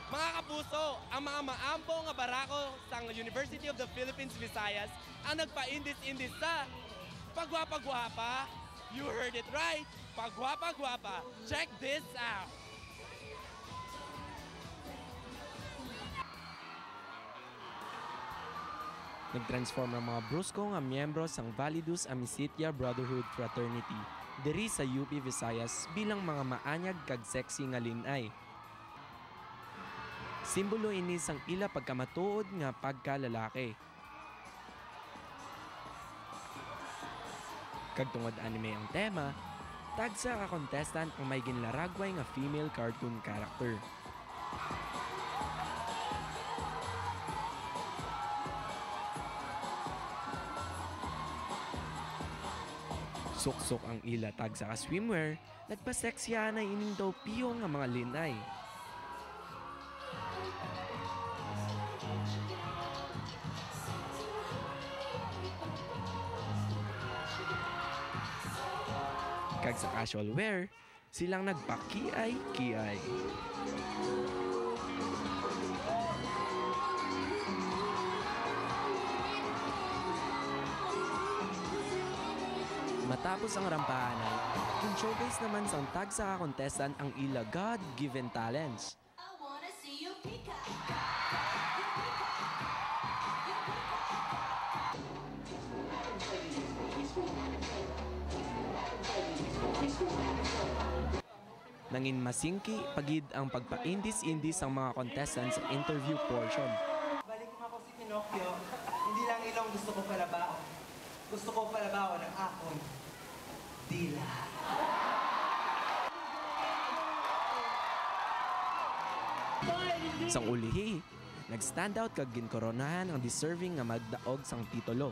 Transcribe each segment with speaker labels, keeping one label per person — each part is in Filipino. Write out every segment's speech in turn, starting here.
Speaker 1: Mga kapuso, ang mga maampo nga barako sa University of the Philippines, Visayas ang nagpa-indis-indis sa pagwapa-gwapa. You heard it right, pagwapa-gwapa. Check this out.
Speaker 2: Nag-transform ang mga brusko nga miyembro sang Validus Amicitia Brotherhood Fraternity diri sa UP Visayas bilang mga maanyag kag sexy nga linay. Simbolo ini sang ila pagkamatuod nga pagkalalaki. Kag tungod anime ang tema, tagsa ka contestant ang may ginlaragway nga female cartoon character. Suksok ang ila tagsa ka swimwear, nagpaseksya na ining daw piyo nga mga linay. Kag sa casual wear, silang nagpakiay-kiay. Matapos ang rampahanan, yung showcase naman sang tagsa ka contestant ang ila God-given talents. Nangin masingki pagid ang pagpa-indis-indis ang mga contestants sa interview portion.
Speaker 3: Balik mo ako si Pinocchio, hindi lang ilong gusto ko palabaon. Gusto ko palabaon ng akong dila.
Speaker 2: Sang ulihi, nag-stand out kag ginkoronahan ang deserving nga magdaog sang titulo.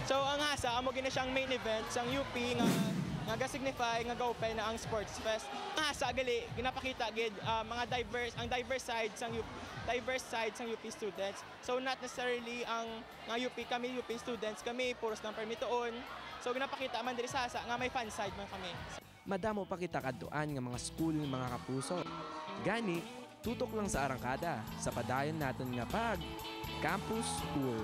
Speaker 4: So ang hasa amo gina siyang main event sang UP nga ga-signify nga ga-open na ang Sports Fest. Ang hasa gali ginapakita gid mga diverse side sang UP students. So not necessarily ang nga UP kami UP students kami puros ng permitoon. So ginapakita man diri sa hasa nga may fan side man kami.
Speaker 2: Madamo pa kita kadtuan nga mga school mga kapuso. Gani, tutok lang sa arangkada sa padayon naton nga pag campus tour.